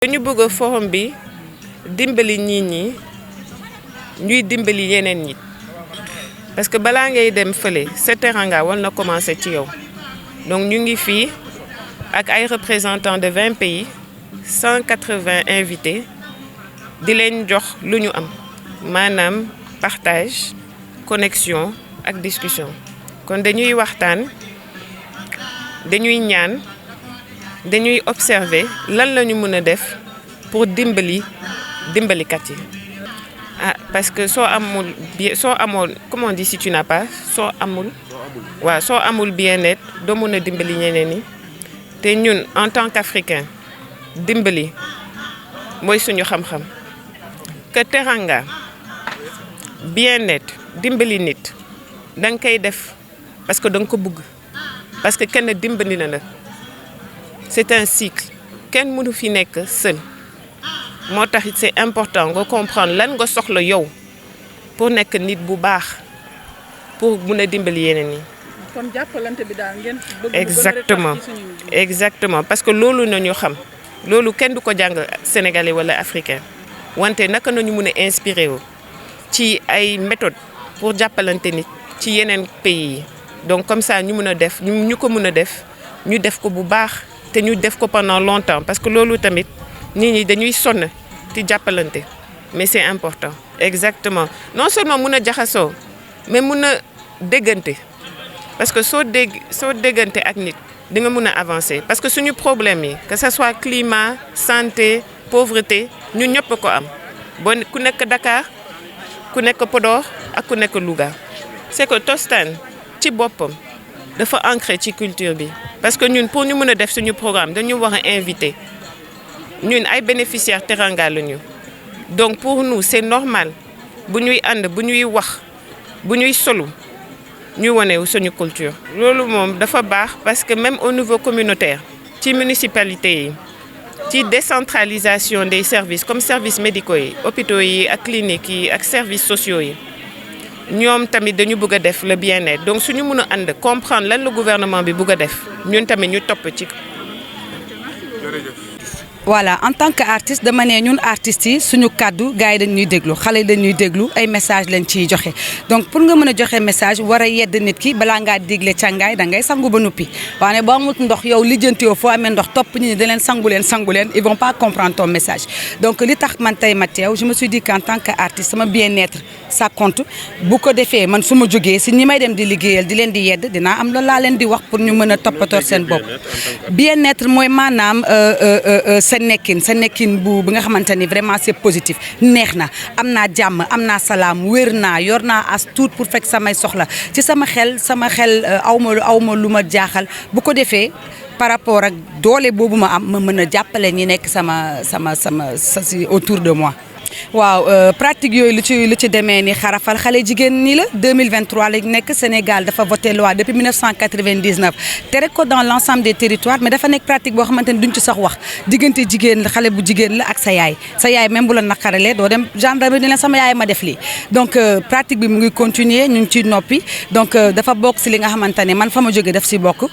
dañu bëgg forum bi dimbali nit ñi ñuy dimbali yeneen ñi parce que balaa ngay dem fële sa teranga war na commencer ci yow donc ñu ngi fii ak ay représentants de 20 pays 180 invités di leen jox lu ñu am maanaam partage connexion ak discussion kon dañuy waxtaan dañuy ñaan dañuy observer lan la ñu mën a def pour dimbalikat yi parce que soo amul comment on dit si tu n'as pas soo amul bien-être doo mën a dimbali ñeneen ñi te ñun en tant qu'Africain dimbali mooy suñu xam-xam que teranga bien-être dimbali nit da nga koy def parce que da nga ko bëgg parce que kenn dimbali na la. C'est un cycle kenn mënu fi nekk seul moo tax c'est important nga comprendre lan nga soxla yow pour nekk nit bu baax pour mun a dimbali yeneen yi. kon jàppalante bi daal ngeen bëgg exactement parce que loolu nañu xam loolu kenn du ko jàng sénégalais wala africain wante naka nañu mun a inspiré wu ci ay méthodes pour jàppalante nit ci yeneen pays yi donc comme ça ñu mun a def ñu ko mun a def ñu def ko bu baax. te ñu def ko pendant longtemps parce que loolu tamit nit ñi dañuy sonn ci jàppalante mais c'est important. exactement non seulement mun a jaxasoo mais mun a déggante parce que soo déggante ak nit di nga mun a avancer parce que suñu problème yi que ça soit climat santé pauvreté ñun ñëpp ko am bon ku nekk Dakar ku nekk Podor ak ku nekk Louga c'est que Tostan ci boppam dafa ancré ci culture bi. parce que ñun pour ñu mën a def suñu programme dañu war a inviter ñun ay bénéficiaires teranga lañu donc pour nous c'est normal bu ñuy ànd bu ñuy wax bu ñuy solu ñuy wane suñu culture. loolu moom dafa baax parce que même au niveau communautaire ci municipalité yi ci décentralisation des services comme services médicaux yi hôpitaux yi ak cliniques yi ak services sociaux yi. ñoom tamit dañu bëgg a def le bien-être donc suñu mën a ànd comprendre lan la gouvernement bi bëgg a def ñun tamit ñu topp ci. voilà en tant que artiste dama ne ñun artistes yi suñu kàddu gars yi dañuy déglu xale yi dañuy déglu ay message lañ ciy joxe donc pour nga mën a joxe message war a yedd nit ki balaa ngaa digle càngaay da ngay sangu ba noppi waaye boo amul ndox yow lijjanti yoo foo amee ndox topp ñi da leen sangu leen ils vont pas comprendre ton message donc li tax man tey ma teew je me suis dit qu'en tant que artiste sama bien-être ça compte bu ko defee man su ma jógee si ñi may dem di liggéeyal di leen di yedd dinaa am loolu laa leen di wax pour ñu mën a toppatoo seen bopp bien-être mooy maanaam sa nekkin bu nga xamante ni vraiment c'est positif neex na am naa jàmm am naa salaam wér naa yor naa as tuut pour fekk samay soxla ci sama xel awma lu ma jaaxal bu ko defee par rapport ak doole boobu ma am ma mën a jàppale ñi nekk sama autour de moi. waaw pratique yooyu lu ci demee ni xarafal xale jigéen ñi la 2023 lañ nekk Sénégal dafa voté loi depuis 1999 tere ko dans l'ensemble des territoires mais dafa nekk pratique boo xamante ni duñ ci sax wax diggante jigéen xale bu jigéen la ak sa yaay même bu la naqaralee doo dem gendarmerie ni leen sama yaay ma def lii donc pratique bi mu ngi continuer ñu ngi ciy noppi donc dafa bokk si li nga xamante ne man fa ma jógee daf si bokk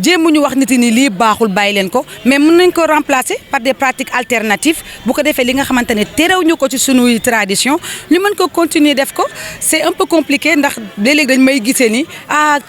jéemuñu wax nit ñi lii baaxul bàyyi leen ko mais mën nañ ko remplacer par des pratiques alternatives bu ko defee li nga xamante ne terew ñu ko ci sunuy tradition ñu mën ko continuer def ko c'est un peu compliqué ndax léeg-léeg dañ may gisee ni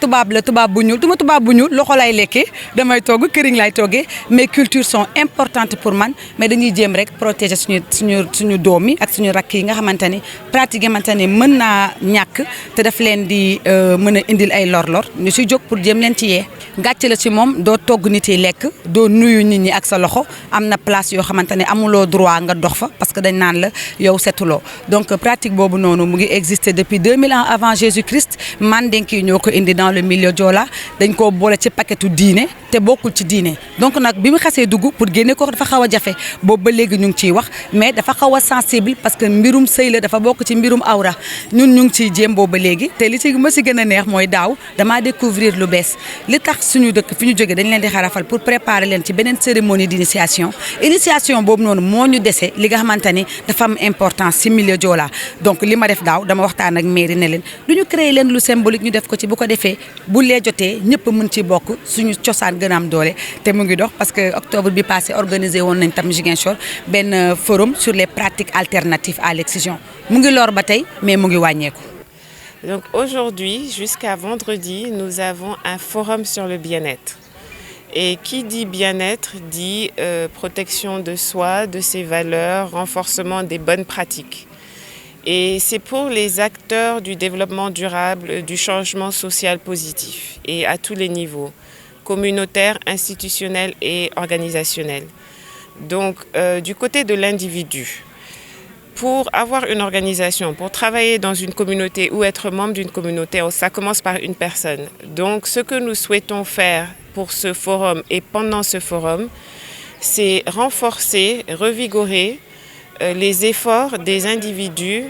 tubaab bu ñuul duma tubaab bu ñuul loxo lay lekkee damay togg këriñ lay toggee mais cultures sont importantes pour man mais dañuy jéem rek protéger suñu doom yi ak suñu rakk yi nga xamante ni pratique yi xamante ni mën naa ñàkk te daf leen di mën a indil ay lor ñu si jóg pour jéem leen ci yee gàcce la ci moom doo togg nit yi lekk doo nuyu nit ñi ak sa loxo am na place yoo xamante ne amuloo droit nga dox fa parce que dañ naan la yow setuloo donc pratique boobu noonu mu ngi exister depuis 2000 ans avant Jésus-Christ mandinki ñoo ko indi dans le milieu Joola dañ koo boole ci paquetu diine te bokkul ci diine donc nag bi mu xasee dugg pour génne ko dafa xaw a jafe boobu ba léegi ñu ngi ciy wax mais dafa xaw a sensible parce que mbirum sëy la dafa bokk ci mbirum awra ñun ñu ngi ciy jéem boobu ba léegi te li ci ma si gën a neex mooy daaw damaa découvrir lu bees li tax suñu dëkk fi ñu jógee dañ leen di xarafal pour préparer leen ci beneen cérémonie d'initiation boobu noonu moo ñu dese li nga xamante ni dafa am importance ci milieu Joola donc li ma def daaw dama waxtaan ak mairie ne leen du ñu créer leen lu symbolique ñu def ko ci bu ko defee bu lee jotee ñëpp mën ci bokk suñu cosaan gën a am doole te mu ngi dox parce que octobre bi passé organisé woon nañ tam Ziguinchor benn forum sur les pratiques alternatives à l'excision mu ngi lor ba tey mais mu ngi wàññeeku. Donc aujourd'hui, jusqu'à vendredi, nous avons un forum sur le bien-être. Et qui dit bien-être dit protection de soi, de ses valeurs, renforcement des bonnes pratiques. Et c'est pour les acteurs du développement durable, du changement social positif, et à tous les niveaux, communautaire, institutionnel et organisationnel. Donc du côté de l'individu, pour avoir une organisation, pour travailler dans une communauté ou être membre d'une communauté, ça commence par une personne. Donc ce que nous souhaitons faire pour ce forum et pendant ce forum, c'est renforcer, revigorer les efforts des individus,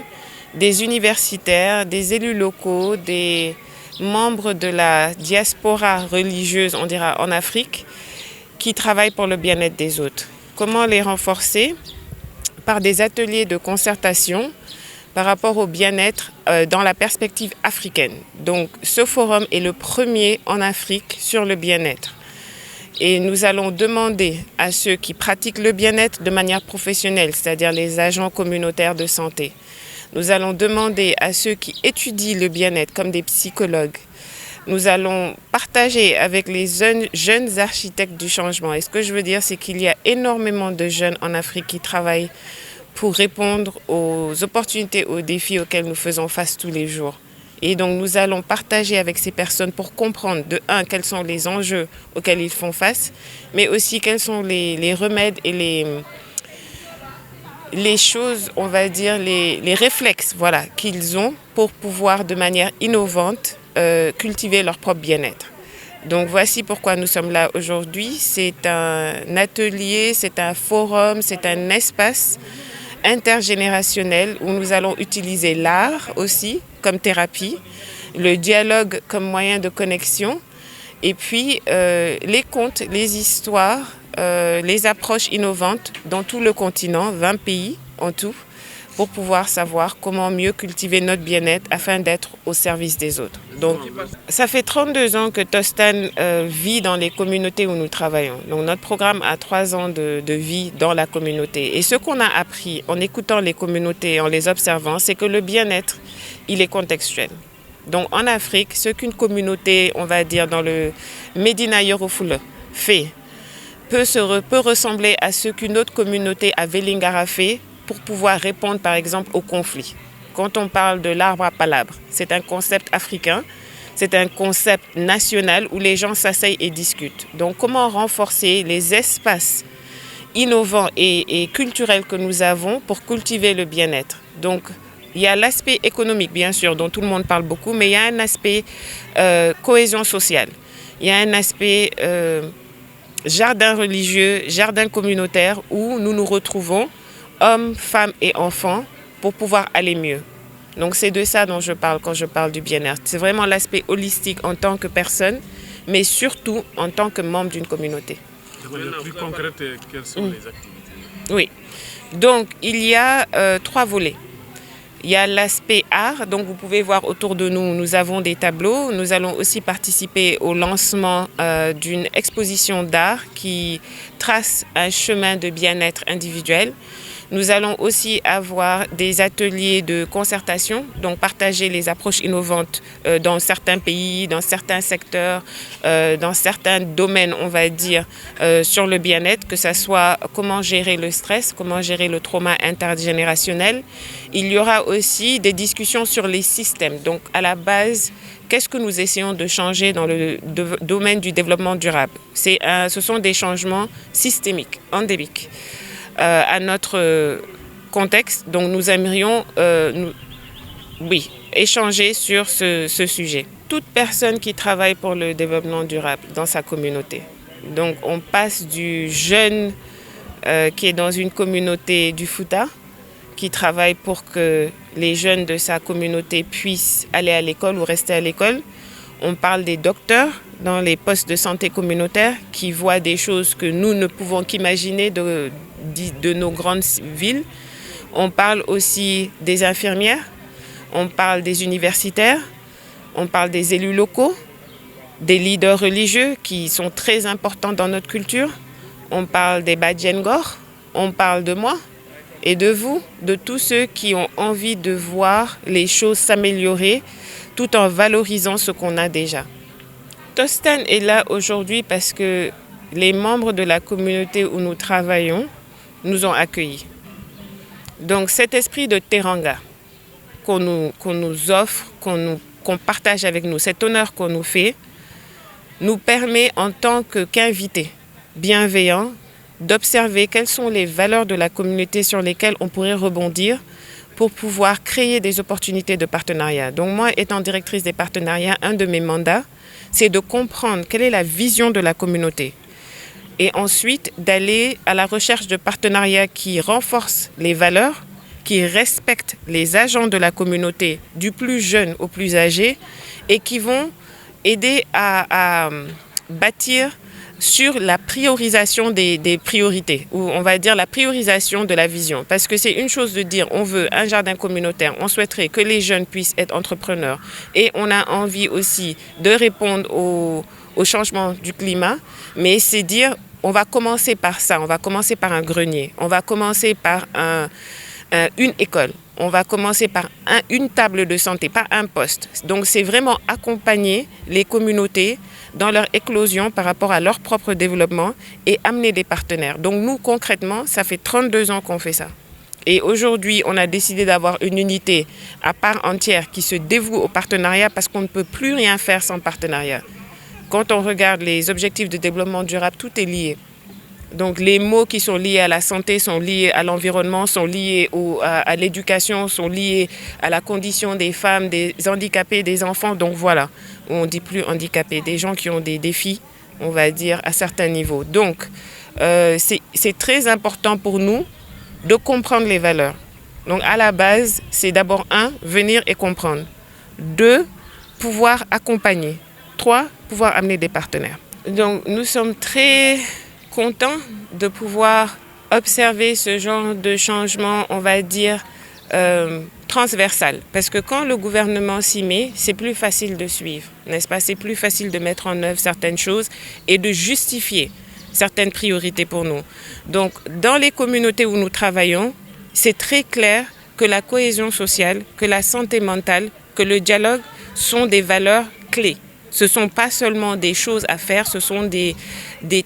des universitaires, des élus locaux, des membres de la diaspora religieuse, on dira en Afrique, qui travaillent pour le bien-être des autres. Comment les renforcer ? Par des ateliers de concertation par rapport au bien-être dans la perspective africaine. Donc ce forum est le premier en Afrique sur le bien-être. Et nous allons demander à ceux qui pratiquent le bien-être de manière professionnelle, c'est-à-dire les agents communautaires de santé. Nous allons demander à ceux qui étudient le bien-être comme des psychologues. Nous allons partager avec les jeunes architectes du changement. Et ce que je veux dire, c'est qu'il y a énormément de jeunes en Afrique qui travaillent pour répondre aux opportunités, aux défis auxquels nous faisons face tous les jours. Et donc nous allons partager avec ces personnes pour comprendre, de un, quels sont les enjeux auxquels ils font face, mais aussi quels sont les remèdes et les choses, on va dire, les réflexes voilà, qu'ils ont pour pouvoir de manière innovante cultiver leur propre bien-être. Donc voici pourquoi nous sommes là aujourd'hui. C'est un atelier, c'est un forum, c'est un espace intergénérationnel où nous allons utiliser l'art aussi comme thérapie, le dialogue comme moyen de connexion et puis les contes, les histoires, les approches innovantes dans tout le continent, 20 pays en tout, pour pouvoir savoir comment mieux cultiver notre bien-être afin d'être au service des autres. Donc, ça fait 32 ans que Tostan vit dans les communautés où nous travaillons. Donc, notre programme a 3 ans de vie dans la communauté. Et ce qu'on a appris en écoutant les communautés, en les observant, c'est que le bien-être, il est contextuel. Donc, en Afrique, ce qu'une communauté, on va dire, dans le Médina Yoro Fula fait, peut ressembler à ce qu'une autre communauté à Vélingara fait, pour pouvoir répondre par exemple aux conflits. Quand on parle de l'arbre à palabres, c'est un concept africain, c'est un concept national où les gens s'asseyent et discutent. Donc comment renforcer les espaces innovants et culturels que nous avons pour cultiver le bien-être. Donc il y a l'aspect économique bien sûr dont tout le monde parle beaucoup, mais il y a un aspect cohésion sociale, il y a un aspect jardin religieux, jardin communautaire où nous nous retrouvons hommes, femmes et enfants, pour pouvoir aller mieux. Donc c'est de ça dont je parle quand je parle du bien-être. C'est vraiment l'aspect holistique en tant que personne, mais surtout en tant que membre d'une communauté. De manière plus concrète, quelles sont les activités? Oui, donc il y a 3 volets. Il y a l'aspect art, donc vous pouvez voir autour de nous, nous avons des tableaux. Nous allons aussi participer au lancement d'une exposition d'art qui trace un chemin de bien-être individuel. Nous allons aussi avoir des ateliers de concertation, donc partager les approches innovantes dans certains pays, dans certains secteurs, dans certains domaines, on va dire, sur le bien-être, que ce soit comment gérer le stress, comment gérer le trauma intergénérationnel. Il y aura aussi des discussions sur les systèmes. Donc à la base, qu'est-ce que nous essayons de changer dans le domaine du développement durable? Ce sont des changements systémiques, endémiques. À notre contexte. Donc nous aimerions échanger sur ce sujet. Toute personne qui travaille pour le développement durable dans sa communauté. Donc on passe du jeune qui est dans une communauté du Fouta, qui travaille pour que les jeunes de sa communauté puissent aller à l'école ou rester à l'école. On parle des docteurs dans les postes de santé communautaire qui voient des choses que nous ne pouvons qu'imaginer de nos grandes villes. On parle aussi des infirmières, on parle des universitaires, on parle des élus locaux, des leaders religieux qui sont très importants dans notre culture. On parle des Badjengor, on parle de moi et de vous, de tous ceux qui ont envie de voir les choses s'améliorer tout en valorisant ce qu'on a déjà. Tostan est là aujourd'hui parce que les membres de la communauté où nous travaillons nous ont accueillis. Donc cet esprit de Teranga qu'on nous offre, qu'on partage avec nous, cet honneur qu'on nous fait, nous permet en tant qu'invités bienveillants d'observer quelles sont les valeurs de la communauté sur lesquelles on pourrait rebondir pour pouvoir créer des opportunités de partenariat. Donc moi, étant directrice des partenariats, un de mes mandats, c'est de comprendre quelle est la vision de la communauté et ensuite d'aller à la recherche de partenariats qui renforcent les valeurs, qui respectent les agents de la communauté, du plus jeune au plus âgé, et qui vont aider à bâtir sur la priorisation des priorités, ou on va dire la priorisation de la vision. Parce que c'est une chose de dire on veut un jardin communautaire, on souhaiterait que les jeunes puissent être entrepreneurs et on a envie aussi de répondre au changement du climat, mais c'est dire on va commencer par ça, on va commencer par un grenier, on va commencer par une école, on va commencer par une table de santé, pas un poste. Donc c'est vraiment accompagner les communautés dans leur éclosion par rapport à leur propre développement et amener des partenaires. Donc nous, concrètement, ça fait 32 ans qu'on fait ça. Et aujourd'hui, on a décidé d'avoir une unité à part entière qui se dévoue au partenariat parce qu'on ne peut plus rien faire sans partenariat. Quand on regarde les objectifs de développement durable, tout est lié. Donc les mots qui sont liés à la santé sont liés à l'environnement, sont liés à l'éducation, sont liés à la condition des femmes, des handicapés, des enfants. Donc voilà, on ne dit plus handicapés, des gens qui ont des défis, on va dire, à certains niveaux. Donc c'est très important pour nous de comprendre les valeurs. Donc à la base, c'est d'abord 1, venir et comprendre. 2, pouvoir accompagner. 3, pouvoir amener des partenaires. Donc nous sommes très contents de pouvoir observer ce genre de changement, on va dire, transversal. Parce que quand le gouvernement s'y met, c'est plus facile de suivre, n'est-ce pas? C'est plus facile de mettre en œuvre certaines choses et de justifier certaines priorités pour nous. Donc, dans les communautés où nous travaillons, c'est très clair que la cohésion sociale, que la santé mentale, que le dialogue sont des valeurs clés. Ce ne sont pas seulement des choses à faire, ce sont des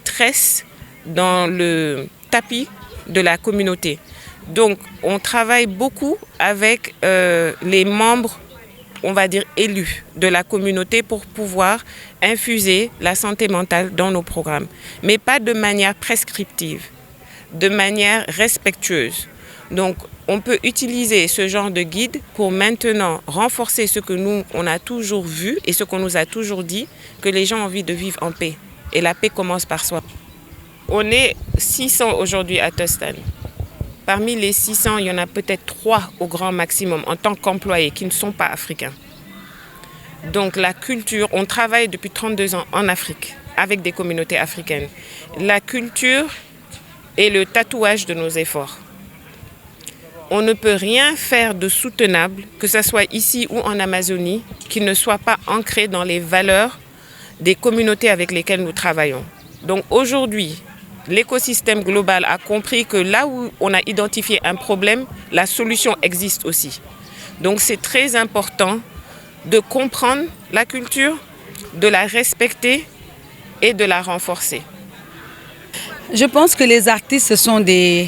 tresses dans le tapis de la communauté. Donc, on travaille beaucoup avec les membres, on va dire, élus de la communauté pour pouvoir infuser la santé mentale dans nos programmes. Mais pas de manière prescriptive, de manière respectueuse. Donc, on peut utiliser ce genre de guide pour maintenant renforcer ce que nous, on a toujours vu et ce qu'on nous a toujours dit, que les gens ont envie de vivre en paix. Et la paix commence par soi. On est 600 aujourd'hui à Tostan. Parmi les 600, il y en a peut-être 3 au grand maximum en tant qu'employés qui ne sont pas africains. Donc la culture, on travaille depuis 32 ans en Afrique avec des communautés africaines. La culture est le tatouage de nos efforts. On ne peut rien faire de soutenable, que ce soit ici ou en Amazonie, qui ne soit pas ancré dans les valeurs des communautés avec lesquelles nous travaillons. Donc aujourd'hui, l'écosystème global a compris que là où on a identifié un problème, la solution existe aussi. Donc c'est très important de comprendre la culture, de la respecter et de la renforcer. Je pense que les artistes, ce sont des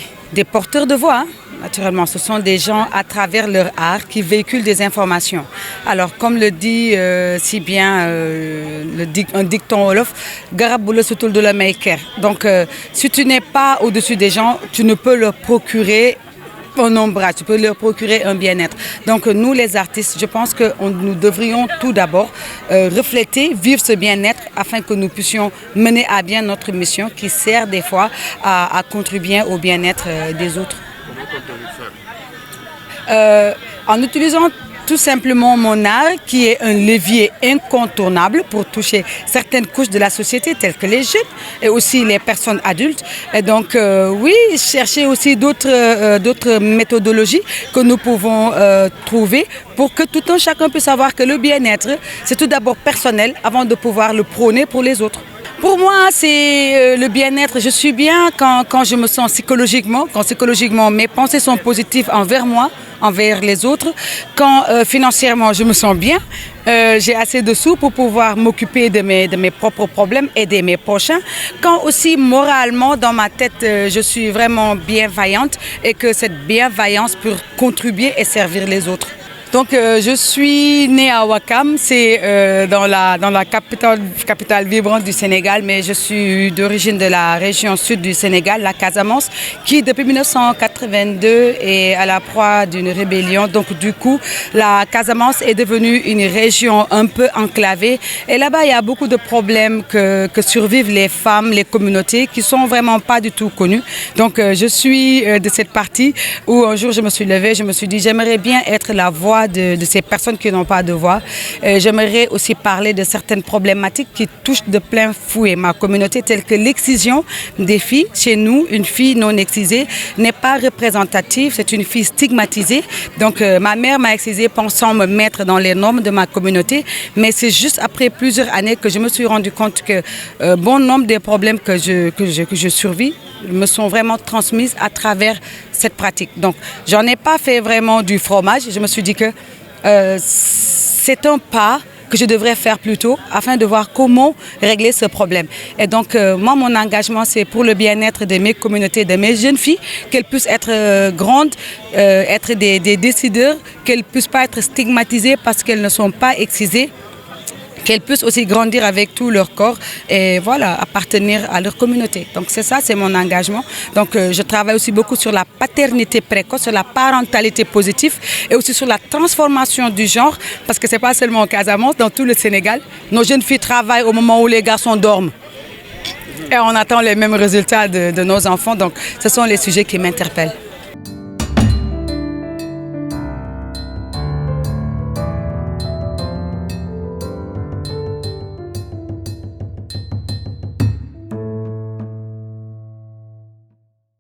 porteurs de voix, hein. Naturellement, ce sont des gens à travers leur art qui véhiculent des informations. Alors, comme le dit si bien un dicton wolof, garab bu la sutul de la maker. Donc, si tu n'es pas au-dessus des gens, tu ne peux leur procurer un ombrage, tu peux leur procurer un bien-être. Donc, nous, les artistes, je pense que nous devrions tout d'abord refléter, vivre ce bien-être afin que nous puissions mener à bien notre mission qui sert des fois à contribuer au bien-être des autres. Comment comptez-vous faire? En utilisant tout simplement mon art qui est un levier incontournable pour toucher certaines couches de la société telles que les jeunes et aussi les personnes adultes. Et donc oui, chercher aussi d'autres méthodologies que nous pouvons trouver pour que tout un chacun puisse savoir que le bien-être, c'est tout d'abord personnel avant de pouvoir le prôner pour les autres. Pour moi, c'est le bien-être. Je suis bien quand je me sens psychologiquement, quand psychologiquement mes pensées sont positives envers moi, envers les autres. Quand financièrement, je me sens bien, j'ai assez de sous pour pouvoir m'occuper de mes propres problèmes, aider mes prochains. Quand aussi moralement, dans ma tête, je suis vraiment bienveillante et que cette bienveillance peut contribuer et servir les autres. Donc, je suis née à Ouakam, c'est dans la capitale vibrante du Sénégal, mais je suis d'origine de la région sud du Sénégal, la Casamance, qui depuis 1982 est à la proie d'une rébellion. Donc, du coup, la Casamance est devenue une région un peu enclavée. Et là-bas, il y a beaucoup de problèmes que survivent les femmes, les communautés, qui sont vraiment pas du tout connues. Donc, je suis de cette partie où un jour, je me suis levée, je me suis dit, j'aimerais bien être la voix de ces personnes qui n'ont pas de voix. J'aimerais aussi parler de certaines problématiques qui touchent de plein fouet ma communauté, telles que l'excision des filles. Chez nous, une fille non excisée n'est pas représentative, c'est une fille stigmatisée. Donc ma mère m'a excisée pensant me mettre dans les normes de ma communauté, mais c'est juste après plusieurs années que je me suis rendu compte que bon nombre des problèmes que je survis me sont vraiment transmises à travers cette pratique. Donc, j'en ai pas fait vraiment du fromage. Je me suis dit que c'est un pas que je devrais faire plus tôt afin de voir comment régler ce problème. Et donc, moi, mon engagement, c'est pour le bien-être de mes communautés, de mes jeunes filles, qu'elles puissent être grandes, être des décideurs, qu'elles ne puissent pas être stigmatisées parce qu'elles ne sont pas excisées, qu'elles puissent aussi grandir avec tout leur corps et voilà, appartenir à leur communauté. Donc c'est ça, c'est mon engagement. Donc je travaille aussi beaucoup sur la paternité précoce, sur la parentalité positive et aussi sur la transformation du genre, parce que ce n'est pas seulement au Casamance, dans tout le Sénégal. Nos jeunes filles travaillent au moment où les garçons dorment. Et on attend les mêmes résultats de nos enfants. Donc ce sont les sujets qui m'interpellent.